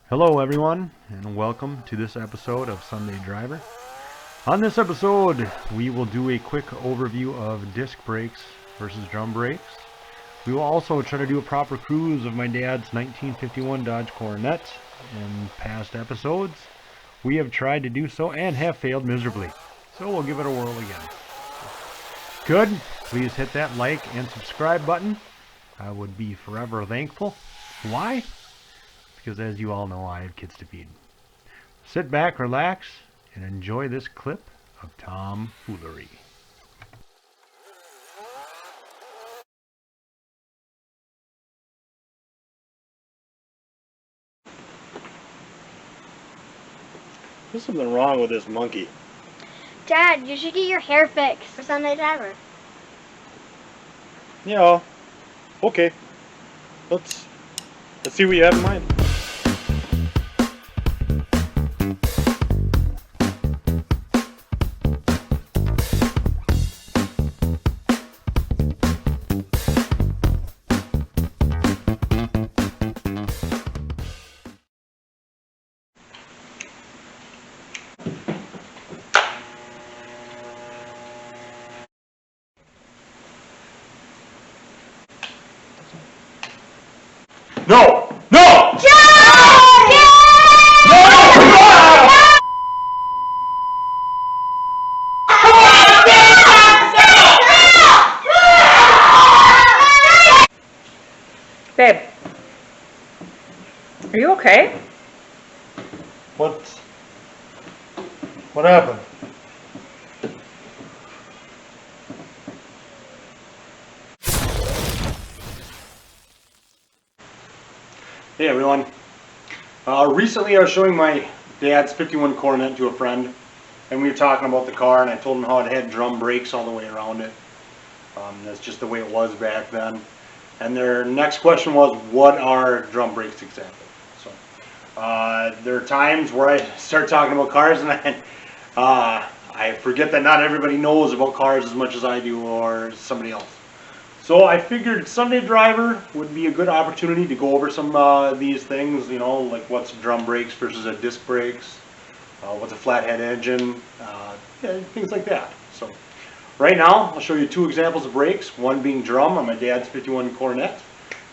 Hello everyone, and welcome to this episode of Sunday Driver. On this episode, we will do a quick overview of disc brakes versus drum brakes. We will also try to do a proper cruise of my dad's 1951 Dodge Coronet. In past episodes, we have tried to do so and have failed miserably. So we'll give it a whirl again. Good, please hit that like and subscribe button. I would be forever thankful. Why? Because as you all know, I have kids to feed. Sit back, relax, and enjoy this clip of tomfoolery. There's something wrong with this monkey. Dad, you should get your hair fixed for Sunday Driver. Yeah. Okay. Let's see what you have in mind. No! No! Babe, are you okay? What happened? Hey everyone. Recently I was showing my dad's 51 Coronet to a friend, and we were talking about the car, and I told him how it had drum brakes all the way around it. That's just the way it was back then. And their next question was, what are drum brakes exactly? So there are times where I start talking about cars and I forget that not everybody knows about cars as much as I do or somebody else. So I figured Sunday Driver would be a good opportunity to go over some of these things, you know, like what's drum brakes versus a disc brakes, what's a flathead engine, things like that. So right now I'll show you two examples of brakes, one being drum on my dad's 51 Coronet,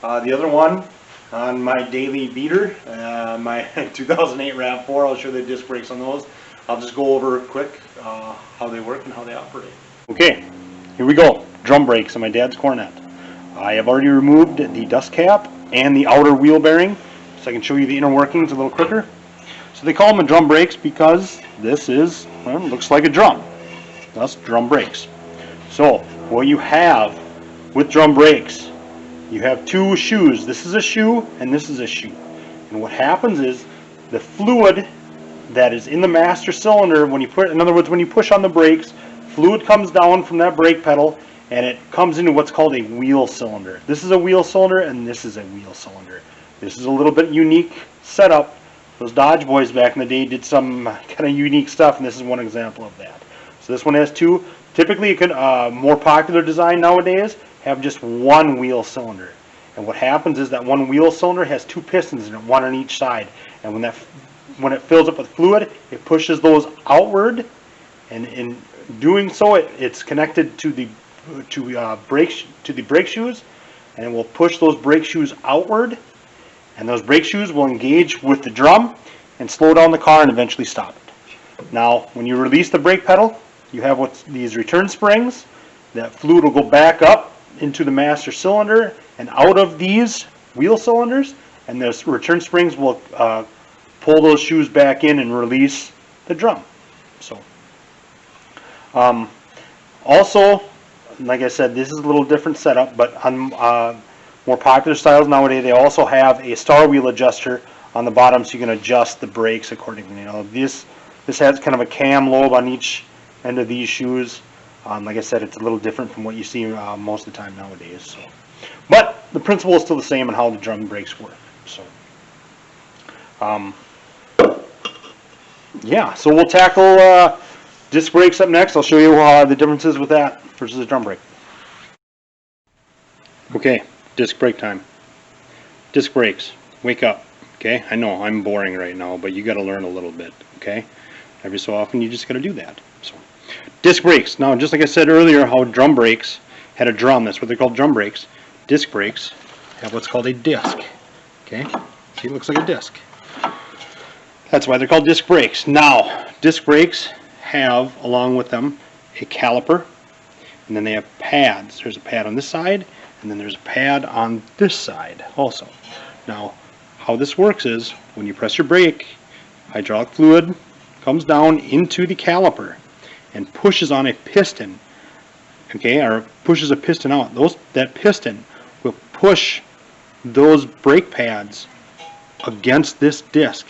the other one on my daily beater, my 2008 RAV4. I'll show you the disc brakes on those. I'll just go over quick how they work and how they operate. Okay, here we go. Drum brakes on my dad's Coronet. I have already removed the dust cap and the outer wheel bearing, so I can show you the inner workings a little quicker. So they call them drum brakes because this is, well, looks like a drum. Thus, drum brakes. So what you have with drum brakes, you have two shoes. This is a shoe and this is a shoe. And what happens is the fluid that is in the master cylinder, when you put, in other words, when you push on the brakes, fluid comes down from that brake pedal and it comes into what's called a wheel cylinder. This is a wheel cylinder and this is a wheel cylinder. This is a little bit unique setup. Those Dodge boys back in the day did some kind of unique stuff, and this is one example of that. So this one has two. Typically, you can more popular design nowadays have just one wheel cylinder. And what happens is that one wheel cylinder has two pistons in it, one on each side. And when it fills up with fluid, it pushes those outward, and in doing so, it's connected to the brake shoes, and it will push those brake shoes outward, and those brake shoes will engage with the drum and slow down the car and eventually stop it. Now, when you release the brake pedal, you have these return springs. That fluid will go back up into the master cylinder and out of these wheel cylinders, and those return springs will pull those shoes back in and release the drum. So, also, like I said, this is a little different setup, but on more popular styles nowadays, they also have a star wheel adjuster on the bottom, so you can adjust the brakes accordingly. You know, this has kind of a cam lobe on each end of these shoes. Like I said, it's a little different from what you see most of the time nowadays. So, but the principle is still the same in how the drum brakes work. So, yeah. So we'll tackle disc brakes up next. I'll show you the differences with that versus a drum brake. Okay, disc brake time. Disc brakes. Wake up. Okay, I know I'm boring right now, but you got to learn a little bit. Okay, every so often you just got to do that. So, disc brakes. Now, just like I said earlier, how drum brakes had a drum. That's what they're called, drum brakes. Disc brakes have what's called a disc. Okay, see, it looks like a disc. That's why they're called disc brakes. Now, disc brakes have, along with them, a caliper, and then they have pads. There's a pad on this side, and then there's a pad on this side also. Now, how this works is, when you press your brake, hydraulic fluid comes down into the caliper and pushes on a piston, okay, or pushes a piston out. That piston will push those brake pads against this disc,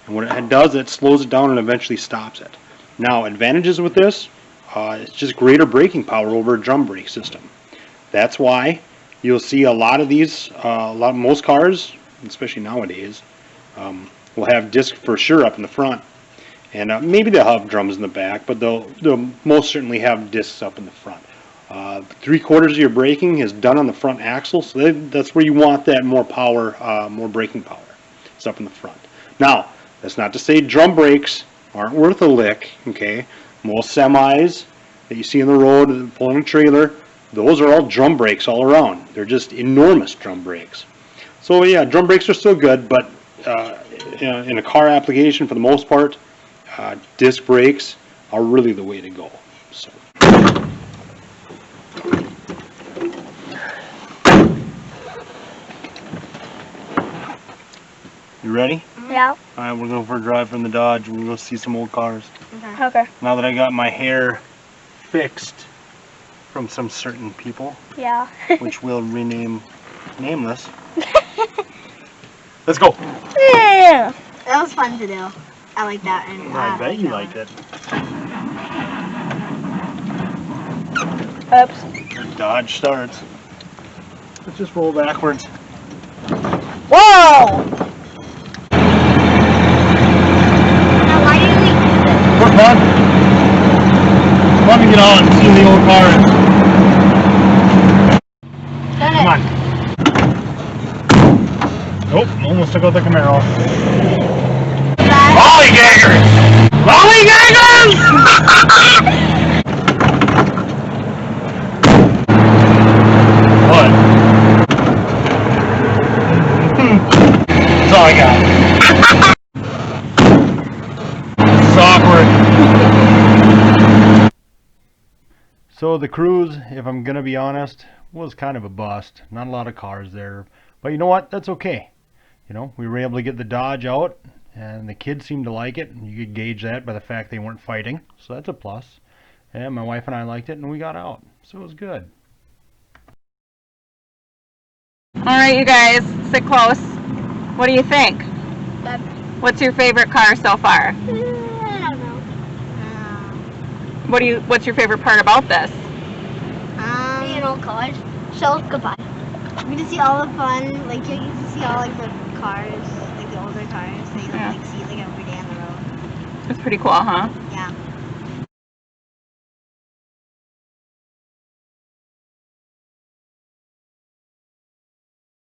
and what it does, it slows it down and eventually stops it. Now, advantages with this, it's just greater braking power over a drum brake system. That's why you'll see a lot of these, most cars, especially nowadays, will have disc for sure up in the front, and maybe they'll have drums in the back, but they'll most certainly have discs up in the front. 3/4 of your braking is done on the front axle, so that's where you want that more power, more braking power. It's up in the front. Now, that's not to say drum brakes aren't worth a lick, okay? Most semis that you see on the road pulling a trailer, those are all drum brakes all around. They're just enormous drum brakes. So yeah, drum brakes are still good, but in a car application, for the most part, disc brakes are really the way to go. So. You ready? Yeah. Alright, we're going for a drive from the Dodge. We're going to go see some old cars. Okay. Now that I got my hair fixed from some certain people, Yeah. which we'll rename nameless. Let's go! Yeah. That was fun to do. I like that. And I bet you liked it. Oops. Dodge starts. Let's just roll backwards. Whoa! Now, why did we do this? We're fun. It's fun to get on and see the old cars. Come on. Nope, almost took out the Camaro. Lollygaggers! Lollygaggers! What? That's all I got. This is awkward. So the cruise, if I'm gonna be honest, was kind of a bust. Not a lot of cars there, but you know what? That's okay. You know, we were able to get the Dodge out, and the kids seemed to like it. You could gauge that by the fact they weren't fighting, so that's a plus. And my wife and I liked it, and we got out, so it was good. All right, you guys, sit close. What do you think? What's your favorite car so far? I don't know. What's your favorite part about this? You know, cars. So goodbye. We get to see all the fun. Like you get to see all like the cars, like the older cars that you like see like every day on the road. It's pretty cool, huh? Yeah.